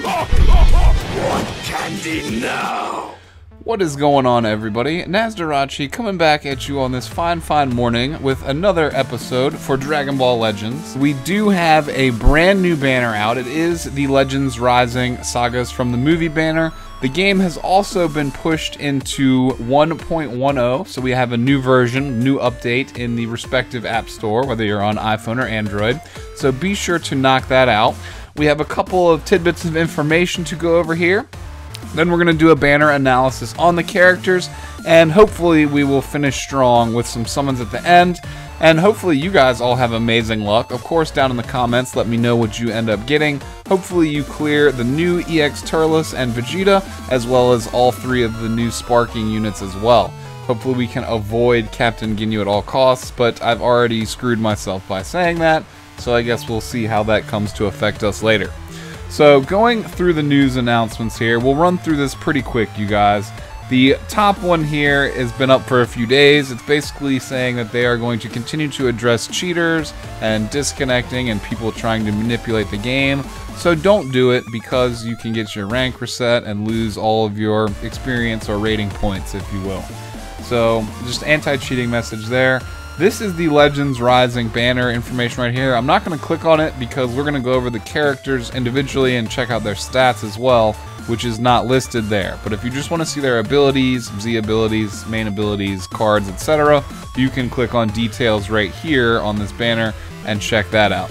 Want candy now? What is going on, everybody? Nasdorachi coming back at you on this fine morning with another episode for Dragon Ball Legends. We do have a brand new banner out. It is the Legends Rising Sagas from the movie banner. The game has also been pushed into 1.10, so we have a new version, new update in the respective app store, whether you're on iPhone or Android. So be sure to knock that out. We have a couple of tidbits of information to go over here. Then we're going to do a banner analysis on the characters, and hopefully we will finish strong with some summons at the end, and hopefully you guys all have amazing luck. Of course, down in the comments, let me know what you end up getting. Hopefully you clear the new EX Turles and Vegeta, as well as all three of the new sparking units as well. Hopefully we can avoid Captain Ginyu at all costs, but I've already screwed myself by saying that, so I guess we'll see how that comes to affect us later. So going through the news announcements here, we'll run through this pretty quick, you guys. The top one here has been up for a few days. It's basically saying that they are going to continue to address cheaters and disconnecting and people trying to manipulate the game. So don't do it, because you can get your rank reset and lose all of your experience or rating points, if you will. So just anti-cheating message there. This is the Legends Rising banner information right here. I'm not going to click on it because we're going to go over the characters individually and check out their stats as well, which is not listed there. But if you just want to see their abilities, Z abilities, main abilities, cards, etc., you can click on details right here on this banner and check that out.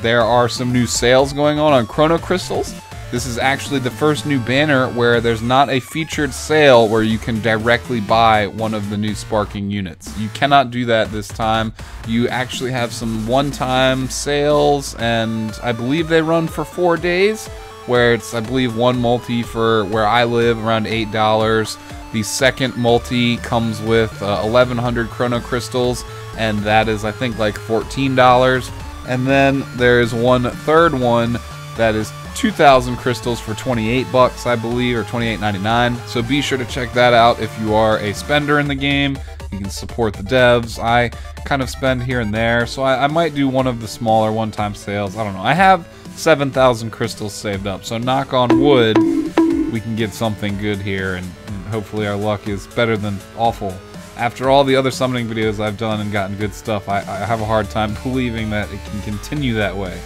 There are some new sales going on Chrono crystals. This is actually the first new banner where there's not a featured sale where you can directly buy one of the new sparking units. You cannot do that this time. You actually have some one-time sales, and I believe they run for 4 days, where it's, I believe, one multi for where I live, around $8. The second multi comes with 1,100 Chrono crystals, and that is, I think, like $14. And then there's one third one that is 2,000 crystals for 28 bucks, I believe, or 28.99. So be sure to check that out if you are a spender in the game. You can support the devs. I kind of spend here and there, so I might do one of the smaller one-time sales. I don't know. I have 7,000 crystals saved up, so knock on wood, we can get something good here, and hopefully our luck is better than awful. After all the other summoning videos I've done and gotten good stuff, I have a hard time believing that it can continue that way.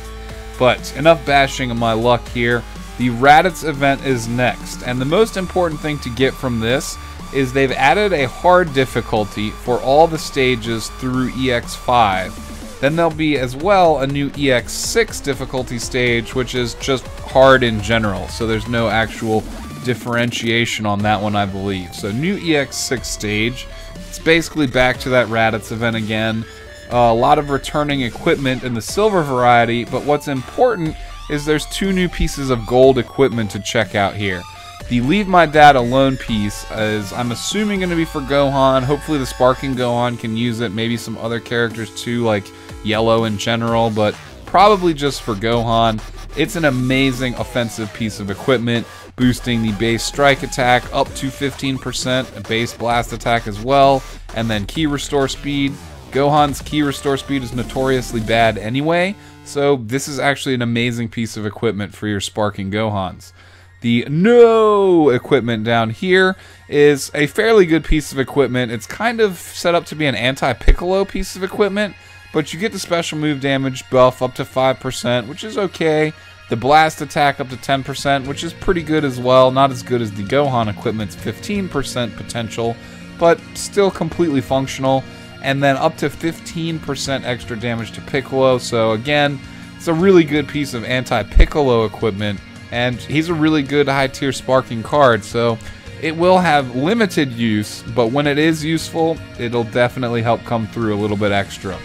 But enough bashing of my luck here. The Raddatz event is next, and the most important thing to get from this is they've added a hard difficulty for all the stages through EX5. Then there'll be as well a new EX6 difficulty stage, which is just hard in general, so there's no actual differentiation on that one, I believe. So new EX6 stage. It's basically back to that Raddatz event again. A lot of returning equipment in the silver variety, but what's important is there's 2 new pieces of gold equipment to check out here. The Leave My Dad Alone piece is, I'm assuming, going to be for Gohan. Hopefully the Sparking Gohan can use it, maybe some other characters too, like Yellow in general, but probably just for Gohan. It's an amazing offensive piece of equipment, boosting the base strike attack up to 15%, a base blast attack as well, and then key restore speed. Gohan's key restore speed is notoriously bad anyway, so this is actually an amazing piece of equipment for your sparking Gohans. The no equipment down here is a fairly good piece of equipment. It's kind of set up to be an anti-Piccolo piece of equipment, but you get the special move damage buff up to 5%, which is okay. The blast attack up to 10%, which is pretty good as well. Not as good as the Gohan equipment's 15% potential, but still completely functional. And then up to 15% extra damage to Piccolo. So again, it's a really good piece of anti-Piccolo equipment, and he's a really good high-tier sparking card, so it will have limited use, but when it is useful, it'll definitely help come through a little bit extra.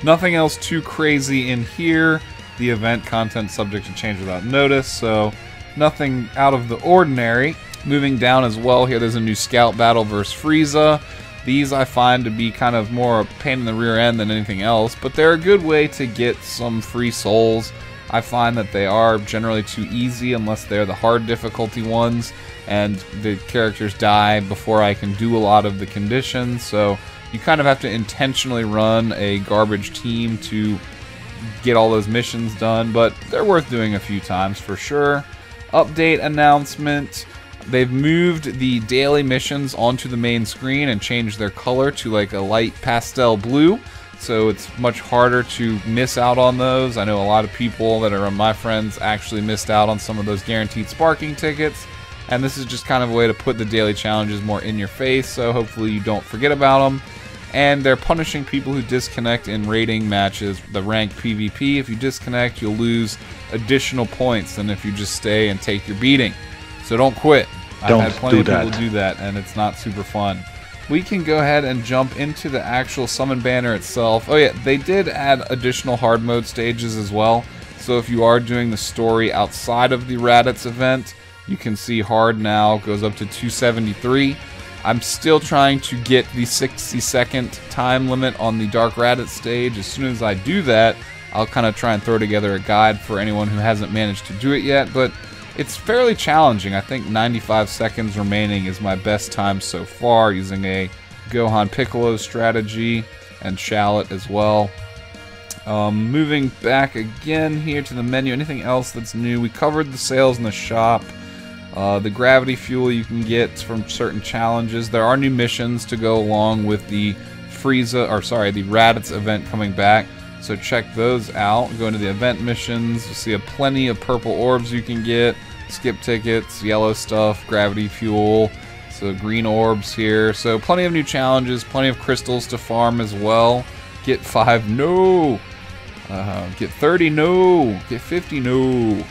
Nothing else too crazy in here. The event content subject to change without notice, so nothing out of the ordinary. Moving down as well here, there's a new Scout Battle versus Frieza. These I find to be kind of more a pain in the rear end than anything else, but they're a good way to get some free souls. I find that they are generally too easy unless they're the hard difficulty ones, and the characters die before I can do a lot of the conditions, so you kind of have to intentionally run a garbage team to get all those missions done, but they're worth doing a few times for sure. Update announcement. They've moved the daily missions onto the main screen and changed their color to like a light pastel blue, so it's much harder to miss out on those. I know a lot of people that are my friends actually missed out on some of those guaranteed sparking tickets, and this is just kind of a way to put the daily challenges more in your face, so hopefully you don't forget about them. And they're punishing people who disconnect in raiding matches, the ranked PvP. If you disconnect, you'll lose additional points than if you just stay and take your beating. So don't quit. I've had plenty of people do that, and it's not super fun. We can go ahead and jump into the actual summon banner itself. Oh yeah, they did add additional hard mode stages as well. So if you are doing the story outside of the Raddatz event, you can see hard now goes up to 273. I'm still trying to get the 60-second time limit on the Dark Raddatz stage. As soon as I do that, I'll kind of try and throw together a guide for anyone who hasn't managed to do it yet, but it's fairly challenging. I think 95 seconds remaining is my best time so far, using a Gohan Piccolo strategy and Schala as well. Moving back again here to the menu. Anything else that's new? We covered the sales in the shop. The gravity fuel you can get from certain challenges. There are new missions to go along with the the Raddatz event coming back. So check those out. Go into the event missions. You'll see plenty of purple orbs you can get. Skip tickets, yellow stuff, gravity fuel. So green orbs here. So plenty of new challenges, plenty of crystals to farm as well. Get 5, no. Get 30, no. Get 50, no.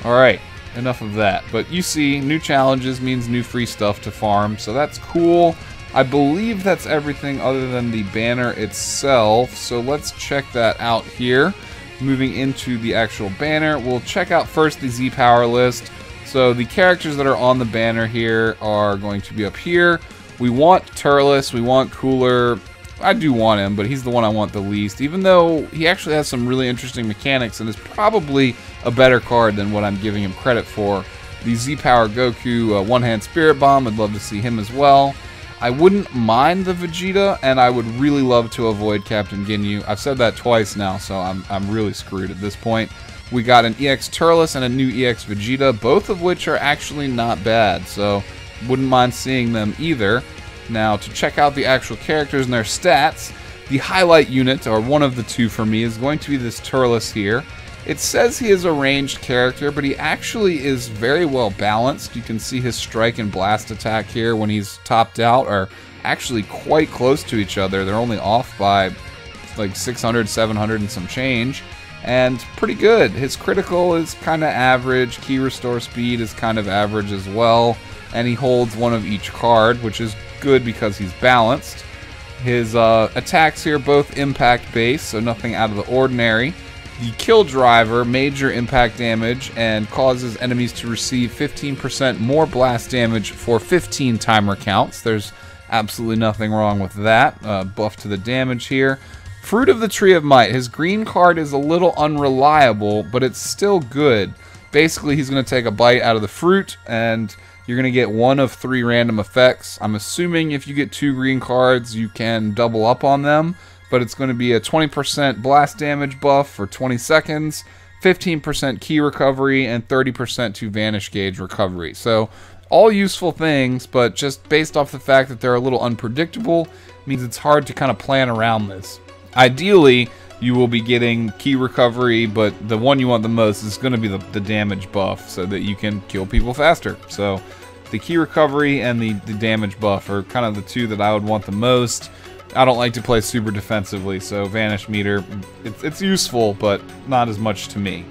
Alright, enough of that. But you see, new challenges means new free stuff to farm. So that's cool. I believe that's everything other than the banner itself, so let's check that out here. Moving into the actual banner, we'll check out first the Z-Power list. So the characters that are on the banner here are going to be up here. We want Turles, we want Cooler. I do want him, but he's the one I want the least, even though he actually has some really interesting mechanics and is probably a better card than what I'm giving him credit for. The Z-Power Goku one-hand Spirit Bomb, I'd love to see him as well. I wouldn't mind the Vegeta, and I would really love to avoid Captain Ginyu. I've said that twice now, so I'm really screwed at this point. We got an EX Turles and a new EX Vegeta, both of which are actually not bad, so wouldn't mind seeing them either. Now, to check out the actual characters and their stats, the highlight unit, or one of the two for me, is going to be this Turles here. It says he is a ranged character, but he actually is very well balanced. You can see his strike and blast attack here when he's topped out are actually quite close to each other. They're only off by like 600, 700 and some change, and pretty good. His critical is kind of average, key restore speed is kind of average as well, and he holds one of each card, which is good because he's balanced. His attacks here both impact base, so nothing out of the ordinary. The Kill Driver, major impact damage, and causes enemies to receive 15% more blast damage for 15 timer counts. There's absolutely nothing wrong with that. Buff to the damage here. Fruit of the Tree of Might. His green card is a little unreliable, but it's still good. Basically, he's going to take a bite out of the fruit, and you're going to get one of 3 random effects. I'm assuming if you get 2 green cards, you can double up on them. But it's going to be a 20% blast damage buff for 20 seconds, 15% key recovery, and 30% to vanish gauge recovery. So all useful things, but just based off the fact that they're a little unpredictable, means it's hard to kind of plan around this. Ideally, you will be getting key recovery, but the one you want the most is going to be the damage buff so that you can kill people faster. So the key recovery and the damage buff are kind of the two that I would want the most. I don't like to play super defensively, so Vanish Meter, it's useful, but not as much to me.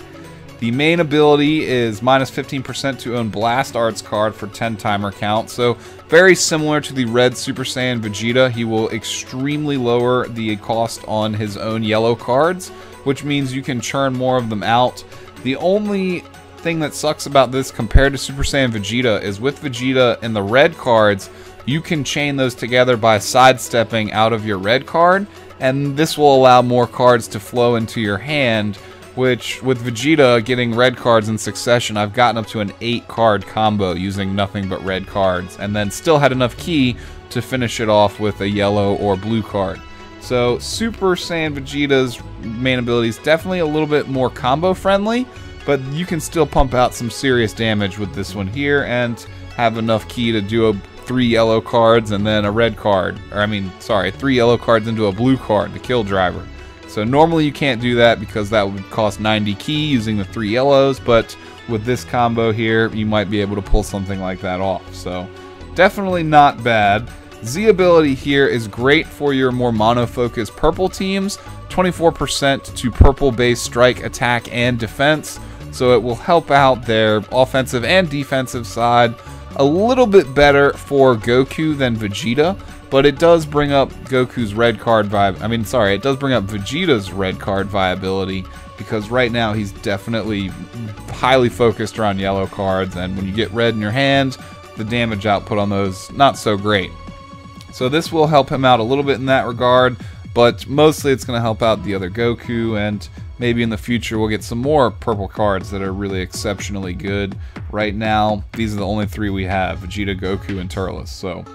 The main ability is minus 15% to own Blast Arts card for 10 timer count, so very similar to the Red Super Saiyan Vegeta. He will extremely lower the cost on his own yellow cards, which means you can churn more of them out. The only thing that sucks about this compared to Super Saiyan Vegeta is with Vegeta and the red cards, you can chain those together by sidestepping out of your red card, and this will allow more cards to flow into your hand, which with Vegeta getting red cards in succession, I've gotten up to an 8-card combo using nothing but red cards, and then still had enough key to finish it off with a yellow or blue card. So Super Saiyan Vegeta's main ability is definitely a little bit more combo friendly, but you can still pump out some serious damage with this one here and have enough ki to do 3 yellow cards and then a red card. Or I mean, sorry, 3 yellow cards into a blue card to kill driver. So normally you can't do that because that would cost 90 ki using the 3 yellows, but with this combo here, you might be able to pull something like that off. So definitely not bad. Z ability here is great for your more mono-focused purple teams. 24% to purple-based strike, attack, and defense. So it will help out their offensive and defensive side. A little bit better for Goku than Vegeta, but it does bring up Goku's red card it does bring up Vegeta's red card viability, because right now he's definitely highly focused around yellow cards, and when you get red in your hand, the damage output on those, not so great. So this will help him out a little bit in that regard, but mostly it's going to help out the other Goku, and maybe in the future we'll get some more purple cards that are really exceptionally good. Right now, these are the only 3 we have, Vegeta, Goku, and Turles. So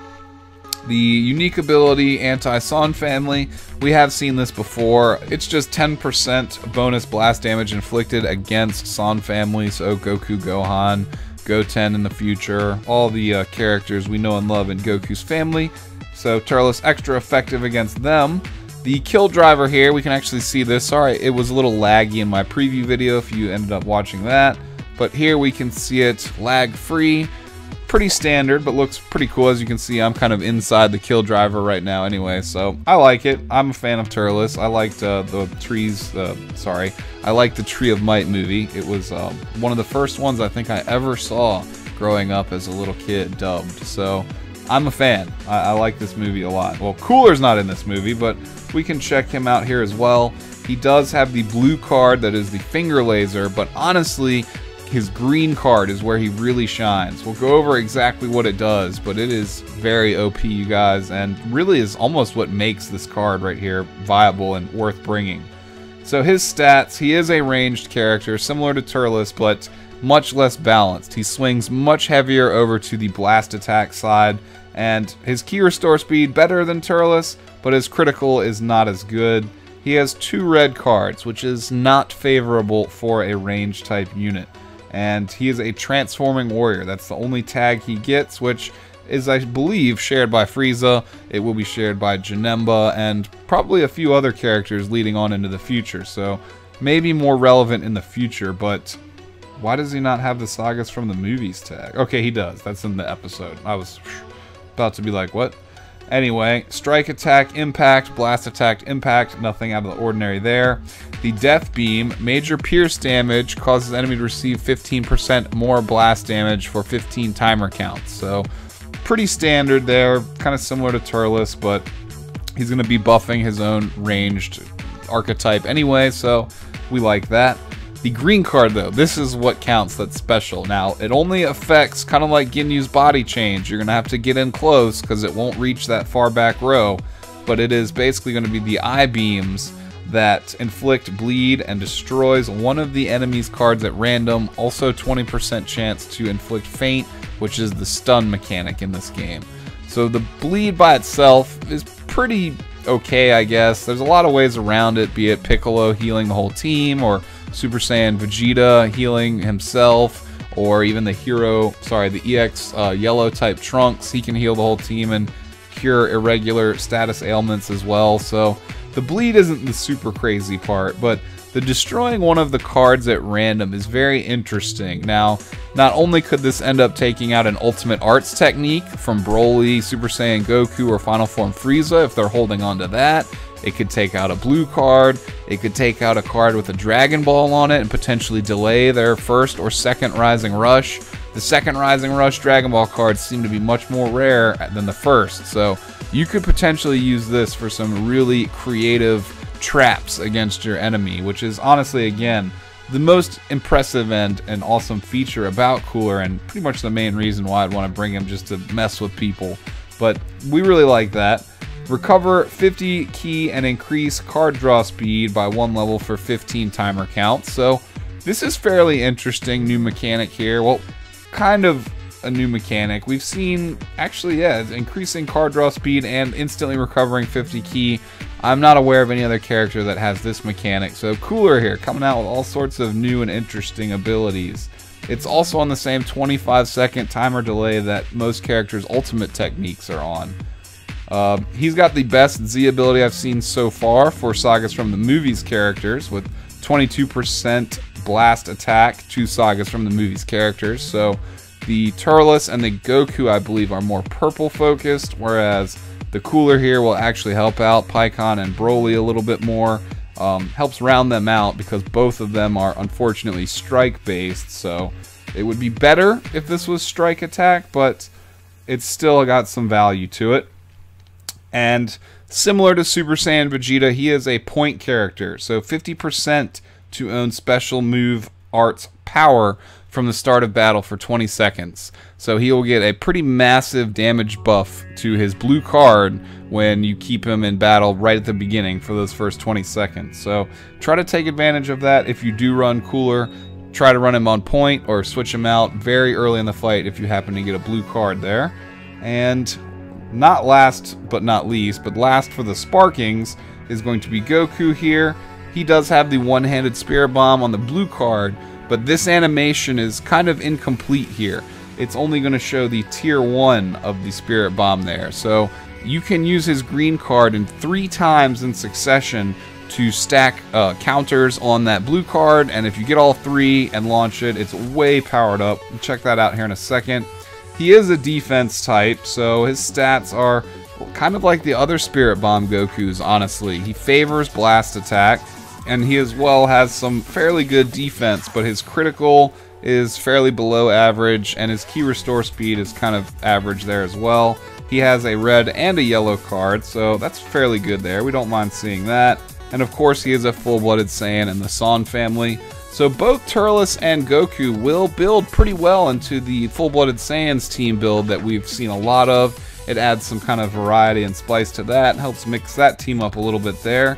the unique ability, Anti-Son Family, we have seen this before. It's just 10% bonus blast damage inflicted against Son Family, so Goku, Gohan, Goten in the future, all the characters we know and love in Goku's family. So Turles extra effective against them. The kill driver here, we can actually see this. Sorry, it was a little laggy in my preview video if you ended up watching that. But here we can see it lag free. Pretty standard, but looks pretty cool. As you can see, I'm kind of inside the kill driver right now anyway, so I like it. I'm a fan of Turles. I liked I liked the Tree of Might movie. It was one of the first ones I think I ever saw growing up as a little kid dubbed, so I'm a fan. I like this movie a lot. Well, Cooler's not in this movie, but we can check him out here as well. He does have the blue card that is the finger laser, but honestly, his green card is where he really shines. We'll go over exactly what it does, but it is very OP, you guys, and really is almost what makes this card right here viable and worth bringing. So his stats, he is a ranged character, similar to Turles, but much less balanced. He swings much heavier over to the blast attack side, and his ki restore speed better than Turles, but his critical is not as good. He has 2 red cards, which is not favorable for a range type unit. And he is a transforming warrior. That's the only tag he gets, which is, I believe, shared by Frieza. It will be shared by Janemba and probably a few other characters leading on into the future. So maybe more relevant in the future, but why does he not have the Sagas from the movies tag? Okay, he does. That's in the episode. I was about to be like, what? Anyway, strike attack, impact, blast attack, impact, nothing out of the ordinary there. The death beam, major pierce damage, causes enemy to receive 15% more blast damage for 15 timer counts. So pretty standard there, kind of similar to Turles, but he's going to be buffing his own ranged archetype anyway, so we like that. The green card, though, this is what counts that's special. Now, it only affects kind of like Ginyu's body change. You're going to have to get in close because it won't reach that far back row, but it is basically going to be the eye beams that inflict bleed and destroys one of the enemy's cards at random. Also 20% chance to inflict faint, which is the stun mechanic in this game. So the bleed by itself is pretty okay, I guess. There's a lot of ways around it, be it Piccolo healing the whole team, or Super Saiyan Vegeta healing himself, or even the EX yellow type Trunks. He can heal the whole team and cure irregular status ailments as well. So the bleed isn't the super crazy part, but the destroying one of the cards at random is very interesting. Now, not only could this end up taking out an Ultimate Arts technique from Broly, Super Saiyan Goku, or Final Form Frieza if they're holding on to that. It could take out a blue card. It could take out a card with a Dragon Ball on it and potentially delay their first or second Rising Rush. The second Rising Rush Dragon Ball cards seem to be much more rare than the first, so you could potentially use this for some really creative traps against your enemy, which is honestly, again, the most impressive and awesome feature about Cooler, and pretty much the main reason why I'd want to bring him, just to mess with people. But we really like that. Recover 50 ki and increase card draw speed by 1 level for 15 timer counts. So this is fairly interesting new mechanic here. Well, kind of a new mechanic. We've seen, actually, yeah, increasing card draw speed and instantly recovering 50 ki. I'm not aware of any other character that has this mechanic. So Cooler here, coming out with all sorts of new and interesting abilities. It's also on the same 25-second timer delay that most characters' ultimate techniques are on. He's got the best Z ability I've seen so far for Sagas from the Movies characters, with 22% blast attack to Sagas from the Movies characters. So the Turles and the Goku, I believe, are more purple focused, whereas the Cooler here will actually help out Pikkon and Broly a little bit more. Helps round them out because both of them are unfortunately strike based, so it would be better if this was strike attack, but it's still got some value to it. And similar to Super Saiyan Vegeta, he is a point character, so 50% to own special move arts power from the start of battle for 20 seconds. So he will get a pretty massive damage buff to his blue card when you keep him in battle right at the beginning for those first 20 seconds. So try to take advantage of that if you do run Cooler. Try to run him on point or switch him out very early in the fight if you happen to get a blue card there. And not last but not least, but last for the Sparkings is going to be Goku here. He does have the one-handed Spirit Bomb on the blue card, but this animation is kind of incomplete here. It's only going to show the tier 1 of the Spirit Bomb there. So you can use his green card in 3 times in succession to stack counters on that blue card, and if you get all 3 and launch it, it's way powered up. We'll check that out here in a second. He is a defense type, so his stats are kind of like the other Spirit Bomb Gokus, honestly. He favors blast attack, and he as well has some fairly good defense, but his critical is fairly below average, and his ki restore speed is kind of average there as well. He has a red and a yellow card, so that's fairly good there. We don't mind seeing that. And of course, he is a full-blooded Saiyan in the San family. So both Turles and Goku will build pretty well into the full-blooded Saiyans team build that we've seen a lot of. It adds some kind of variety and spice to that, and helps mix that team up a little bit there.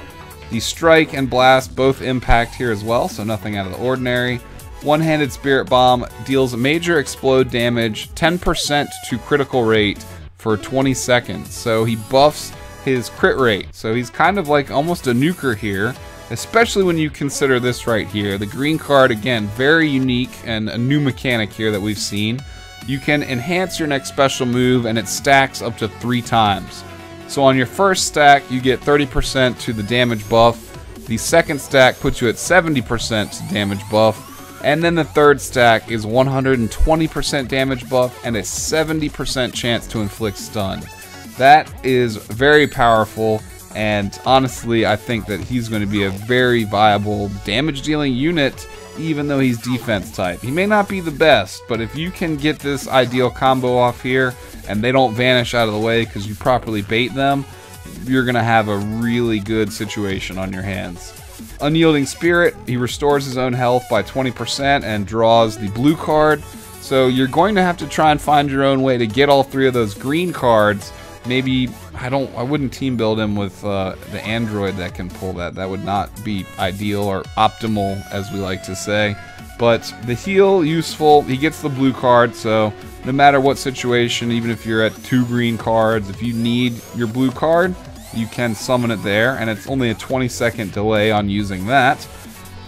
The Strike and Blast both impact here as well, so nothing out of the ordinary. One-handed Spirit Bomb deals major explode damage, 10% to critical rate for 20 seconds. So he buffs his crit rate. So he's kind of like almost a nuker here, especially when you consider this right here. The green card, again, very unique and a new mechanic here that we've seen. You can enhance your next special move and it stacks up to 3 times. So on your first stack, you get 30% to the damage buff. The second stack puts you at 70% to damage buff. And then the third stack is 120% damage buff and a 70% chance to inflict stun. That is very powerful, and honestly, I think that he's going to be a very viable damage-dealing unit, even though he's defense type. He may not be the best, but if you can get this ideal combo off here, and they don't vanish out of the way because you properly bait them, you're going to have a really good situation on your hands. Unyielding Spirit, he restores his own health by 20% and draws the blue card. So you're going to have to try and find your own way to get all 3 of those green cards. Maybe, I wouldn't team build him with the android that can pull that. That would not be ideal or optimal, as we like to say. But the heal, useful. He gets the blue card, so no matter what situation, even if you're at 2 green cards, if you need your blue card, you can summon it there, and it's only a 20-second delay on using that.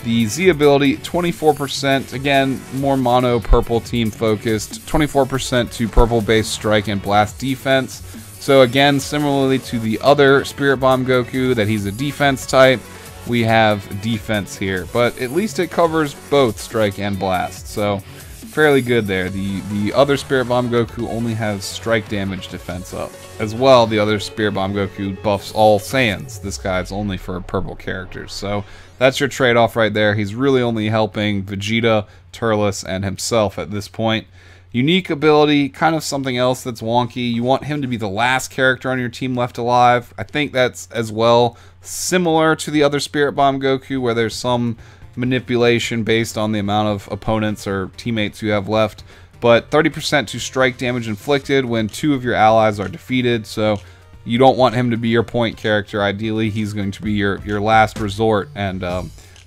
The Z ability, 24%, again, more mono purple team focused, 24% to purple based strike and blast defense. So again, similarly to the other Spirit Bomb Goku, that he's a defense type, we have defense here. But at least it covers both strike and blast, so fairly good there. The other Spirit Bomb Goku only has strike damage defense up. As well, the other Spirit Bomb Goku buffs all Saiyans. This guy's only for purple characters. So that's your trade-off right there. He's really only helping Vegeta, Turles, and himself at this point. Unique ability, kind of something else that's wonky. You want him to be the last character on your team left alive. I think that's as well similar to the other Spirit Bomb Goku, where there's some manipulation based on the amount of opponents or teammates you have left. But 30% to strike damage inflicted when 2 of your allies are defeated. So you don't want him to be your point character. Ideally, he's going to be your last resort, and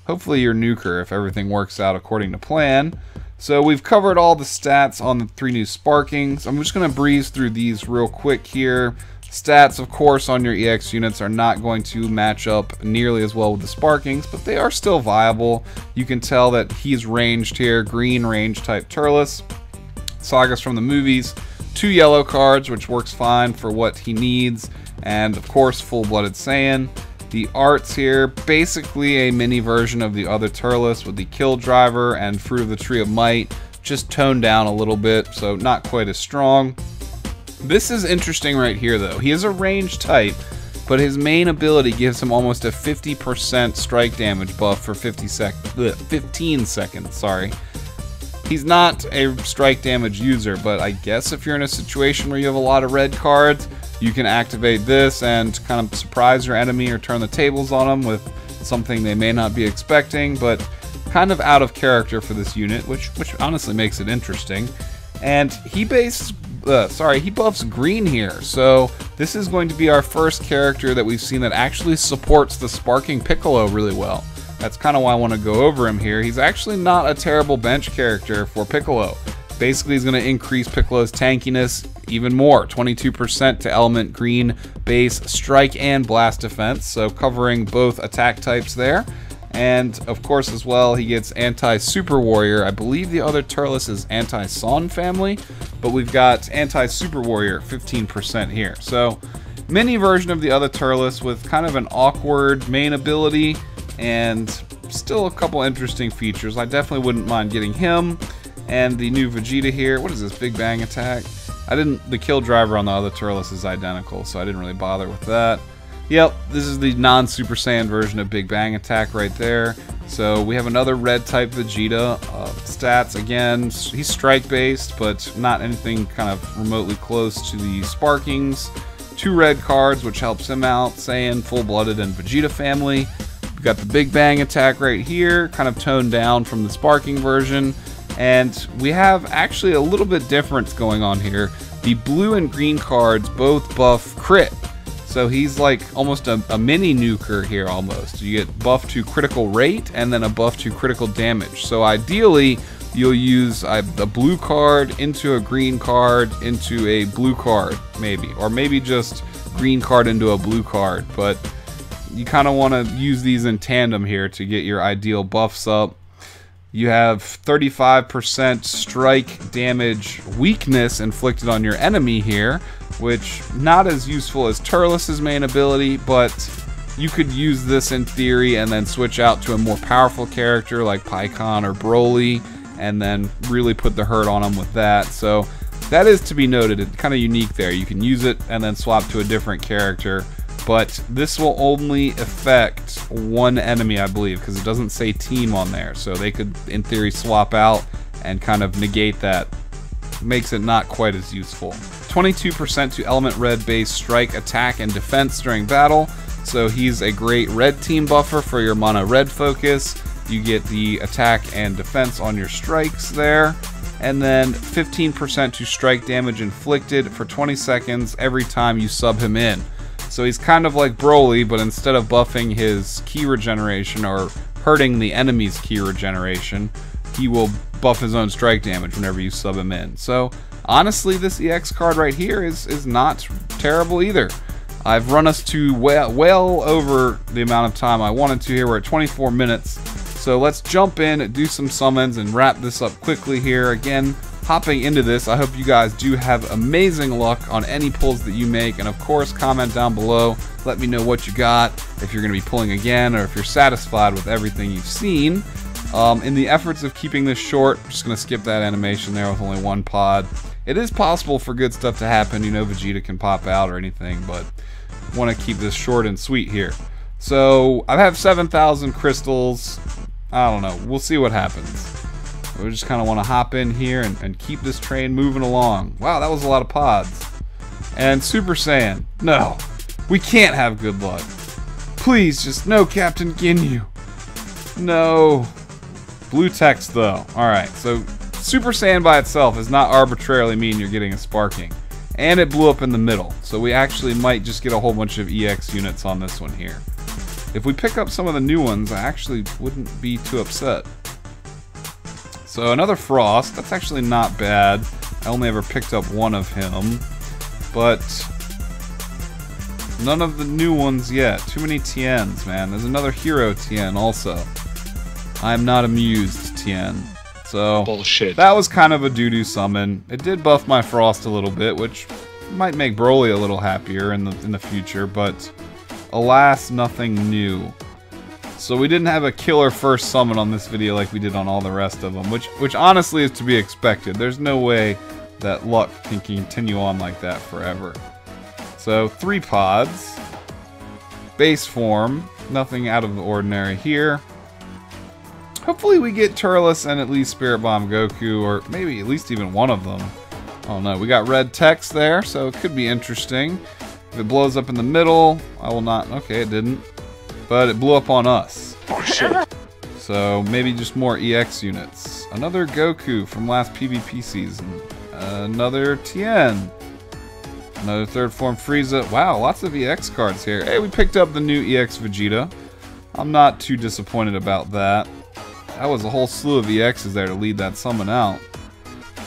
hopefully your nuker if everything works out according to plan. So we've covered all the stats on the 3 new sparkings. I'm just going to breeze through these real quick here. Stats, of course, on your EX units are not going to match up nearly as well with the sparkings, but they are still viable. You can tell that he's ranged here, green range type Turles. Sagas from the movies, 2 yellow cards, which works fine for what he needs, and of course full-blooded Saiyan. The arts here, basically a mini version of the other Turles with the Kill Driver and Fruit of the Tree of Might, just toned down a little bit, so not quite as strong. This is interesting right here though. He is a ranged type, but his main ability gives him almost a 50% strike damage buff for 15 seconds, sorry. He's not a strike damage user, but I guess if you're in a situation where you have a lot of red cards, you can activate this and kind of surprise your enemy or turn the tables on them with something they may not be expecting, but kind of out of character for this unit, which honestly makes it interesting. And he buffs green here, so this is going to be our first character that we've seen that actually supports the Sparking Piccolo really well. That's kind of why I want to go over him here. He's actually not a terrible bench character for Piccolo. Basically, he's going to increase Piccolo's tankiness even more, 22% to element green base strike and blast defense, so covering both attack types there. And of course as well, he gets anti-super warrior. I believe the other Turles is anti-Son family, but we've got anti-super warrior 15% here. So mini version of the other Turles with kind of an awkward main ability and still a couple interesting features. I definitely wouldn't mind getting him. And the new Vegeta here. What is this, Big Bang attack? The kill driver on the other Turles is identical, so I didn't really bother with that. Yep, this is the non-Super Saiyan version of Big Bang attack right there. So we have another red type Vegeta. Stats, again, he's strike based, but not anything kind of remotely close to the sparkings. 2 red cards, which helps him out. Saiyan, full-blooded, and Vegeta family. We've got the Big Bang attack right here, kind of toned down from the sparking version. And we have actually a little bit difference going on here. The blue and green cards both buff crit. So he's like almost a mini nuker here almost. You get buff to critical rate and then a buff to critical damage. So ideally, you'll use a blue card into a green card into a blue card maybe. Or maybe just green card into a blue card. But you kind of want to use these in tandem here to get your ideal buffs up. You have 35% strike damage weakness inflicted on your enemy here, which not as useful as Turles' main ability, but you could use this in theory and then switch out to a more powerful character like Pycon or Broly and then really put the hurt on them with that. So that is to be noted. It's kind of unique there. You can use it and then swap to a different character. But this will only affect one enemy, I believe, because it doesn't say team on there. So they could, in theory, swap out and kind of negate that. Makes it not quite as useful. 22% to element red base strike, attack, and defense during battle. So he's a great red team buffer for your mono red focus. You get the attack and defense on your strikes there. And then 15% to strike damage inflicted for 20 seconds every time you sub him in. So he's kind of like Broly, but instead of buffing his ki regeneration or hurting the enemy's ki regeneration, he will buff his own strike damage whenever you sub him in. So honestly, this EX card right here is not terrible either. I've run us to well over the amount of time I wanted to here. We're at 24 minutes. So let's jump in, do some summons, and wrap this up quickly here. Again, hopping into this, I hope you guys do have amazing luck on any pulls that you make, and of course comment down below, let me know what you got, if you're going to be pulling again, or if you're satisfied with everything you've seen. In the efforts of keeping this short, I'm just going to skip that animation there with only 1 pod. It is possible for good stuff to happen, you know, Vegeta can pop out or anything, but I want to keep this short and sweet here. So I have 7,000 crystals. I don't know, we'll see what happens. We just kind of want to hop in here and keep this train moving along. Wow, that was a lot of pods. And Super Saiyan. No, we can't have good luck. Please, just no Captain Ginyu. No. Blue text, though. Alright, so Super Saiyan by itself does not arbitrarily mean you're getting a sparking. And it blew up in the middle. So we actually might just get a whole bunch of EX units on this one here. if we pick up some of the new ones, I actually wouldn't be too upset. So another Frost. That's actually not bad. I only ever picked up one of him. But none of the new ones yet. Too many TNs, man. There's another Hero TN also. I'm not amused, TN. So bullshit. That was kind of a doo-doo summon. It did buff my Frost a little bit, which might make Broly a little happier in the future, but alas, nothing new. So we didn't have a killer first summon on this video like we did on all the rest of them, which honestly is to be expected. There's no way that luck can continue on like that forever. So 3 pods, base form, nothing out of the ordinary here. Hopefully we get Turles and at least Spirit Bomb Goku, or maybe at least even one of them. Oh no, we got red text there, so it could be interesting. If it blows up in the middle, I will not. Okay, it didn't. But it blew up on us. So maybe just more EX units. Another Goku from last PvP season. Another Tien. Another third form Frieza. Wow, lots of EX cards here. Hey, we picked up the new EX Vegeta. I'm not too disappointed about that. That was a whole slew of EXs there to lead that summon out.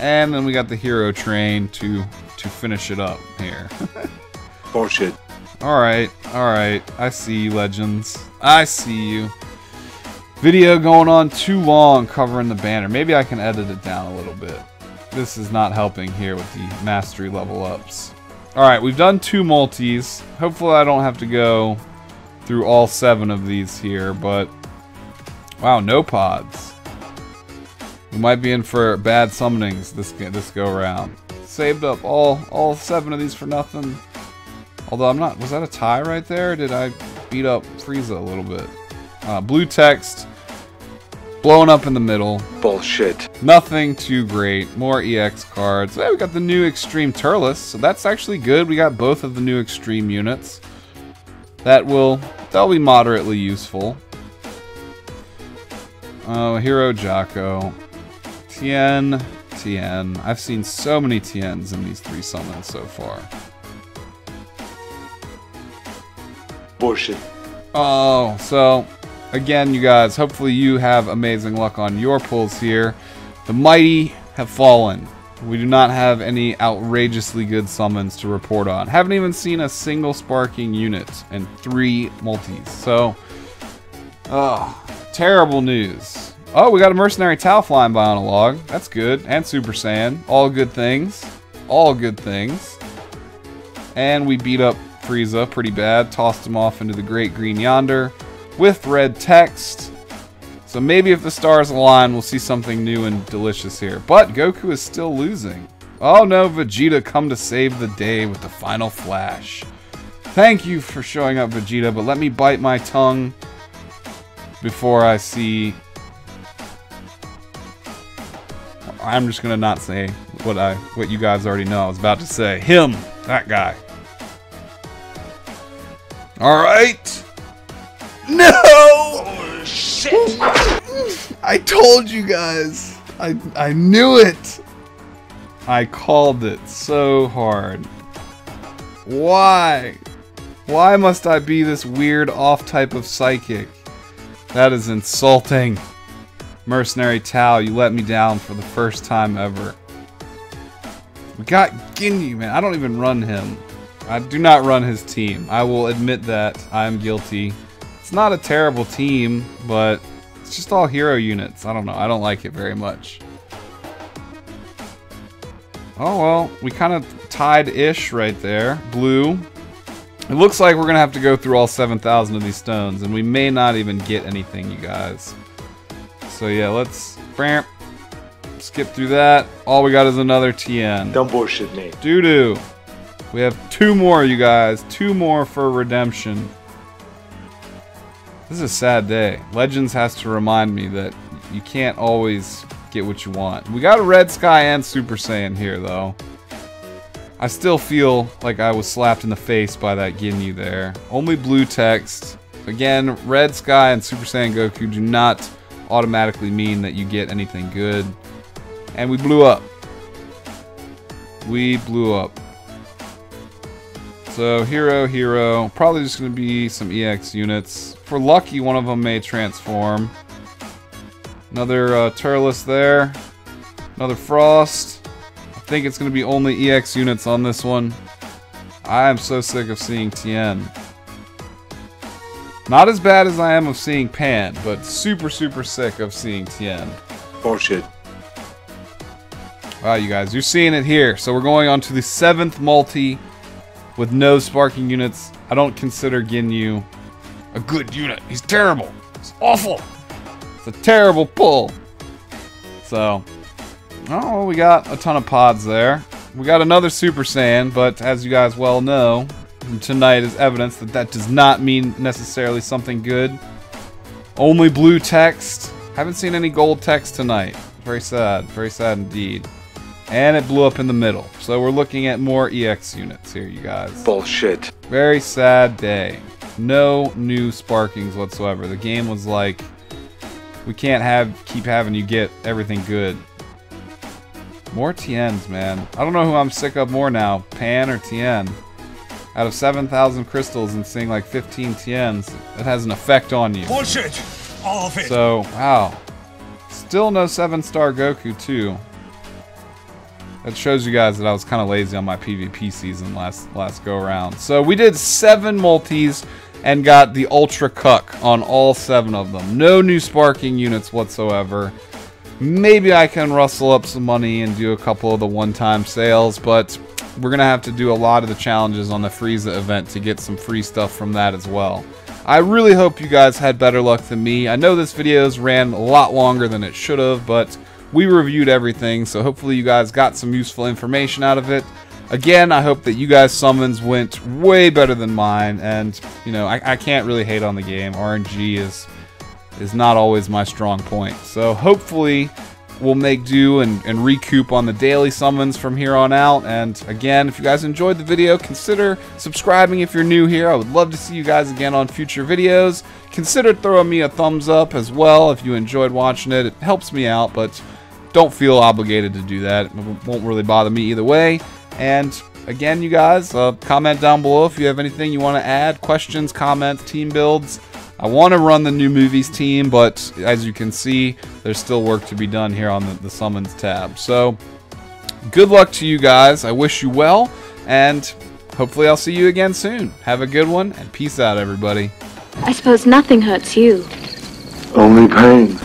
And then we got the Hero Train to finish it up here. Bullshit. Alright, I see you, Legends. I see you. Video going on too long covering the banner. Maybe I can edit it down a little bit. This is not helping here with the mastery level ups. Alright, we've done 2 multis. Hopefully I don't have to go through all 7 of these here, but wow, no pods. We might be in for bad summonings this go around. Saved up all 7 of these for nothing. Although I'm not, was that a tie right there? Or did I beat up Frieza a little bit? Blue text, blowing up in the middle. Bullshit. Nothing too great. More EX cards. Hey, we got the new Extreme Turles, so that's actually good. We got both of the new Extreme units. That'll be moderately useful. Oh, Hero Jocko. Tien. I've seen so many Tiens in these 3 summons so far. Bullshit. Oh, so again, you guys, hopefully you have amazing luck on your pulls here. The mighty have fallen. We do not have any outrageously good summons to report on. Haven't even seen a single sparking unit in 3 multis. So, terrible news. Oh, we got a Mercenary Tau flying by on a log. That's good. And Super Saiyan. All good things. All good things. And we beat up Frieza pretty bad. Tossed him off into the Great Green Yonder with red text. So maybe if the stars align, we'll see something new and delicious here. But Goku is still losing. Oh no, Vegeta come to save the day with the final flash. Thank you for showing up, Vegeta, but let me bite my tongue before I see... I'm just gonna not say what you guys already know I was about to say. Him! That guy. Alright! No! Oh, shit! I told you guys! I knew it! I called it so hard. Why? Why must I be this weird off type of psychic? That is insulting. Mercenary Tau, you let me down for the first time ever. We got Ginyu, man. I don't even run him. I do not run his team. I will admit that. I am guilty. It's not a terrible team, but it's just all hero units. I don't know. I don't like it very much. Oh, well. We kind of tied-ish right there. Blue. It looks like we're going to have to go through all 7,000 of these stones, and we may not even get anything, you guys. So yeah, let's skip through that. All we got is another TN. Don't bullshit me. Doo-doo. We have 2 more, you guys. 2 more for redemption. This is a sad day. Legends has to remind me that you can't always get what you want. We got a Red Sky and Super Saiyan here, though. I still feel like I was slapped in the face by that Ginyu there. Only blue text. Again, Red Sky and Super Saiyan Goku do not automatically mean that you get anything good. And we blew up. We blew up. So hero. Probably just going to be some EX units. For lucky, one of them may transform. Another Turles there. Another Frost. I think it's going to be only EX units on this one. I am so sick of seeing Tien. Not as bad as I am of seeing Pan, but super sick of seeing Tien. Bullshit. Wow, you guys, you're seeing it here. So we're going on to the 7th multi with no sparking units. I don't consider Ginyu a good unit. He's terrible. He's awful. It's a terrible pull. So, oh, we got a ton of pods there. We got another Super Saiyan, but as you guys well know, tonight is evidence that that does not mean necessarily something good. Only blue text. Haven't seen any gold text tonight. Very sad indeed. And it blew up in the middle. So we're looking at more EX units here, you guys. Bullshit. Very sad day. No new sparkings whatsoever. The game was like, we can't keep having you get everything good. More Tiens, man. I don't know who I'm sick of more now, Pan or Tien. Out of 7,000 crystals and seeing like 15 Tiens, it has an effect on you. Bullshit! All of it! So, wow. Still no 7-star Goku, too. That shows you guys that I was kind of lazy on my PvP season last go around. So we did 7 multis and got the Ultra Cuck on all 7 of them. No new sparking units whatsoever. Maybe I can rustle up some money and do a couple of the one-time sales, but we're going to have to do a lot of the challenges on the Frieza event to get some free stuff from that as well. I really hope you guys had better luck than me. I know this video's ran a lot longer than it should have, but we reviewed everything, so hopefully you guys got some useful information out of it. Again, I hope that you guys' summons went way better than mine, and, you know, I can't really hate on the game. RNG is not always my strong point. So hopefully we'll make do and recoup on the daily summons from here on out. And again, if you guys enjoyed the video, consider subscribing if you're new here. I would love to see you guys again on future videos. Consider throwing me a thumbs up as well if you enjoyed watching it. It helps me out, but don't feel obligated to do that. It won't really bother me either way. And again, you guys, comment down below if you have anything you want to add, questions, comments, team builds. I want to run the new movies team, but as you can see, there's still work to be done here on the summons tab. So, good luck to you guys. I wish you well, and hopefully I'll see you again soon. Have a good one, and peace out, everybody. I suppose nothing hurts you. Only pain.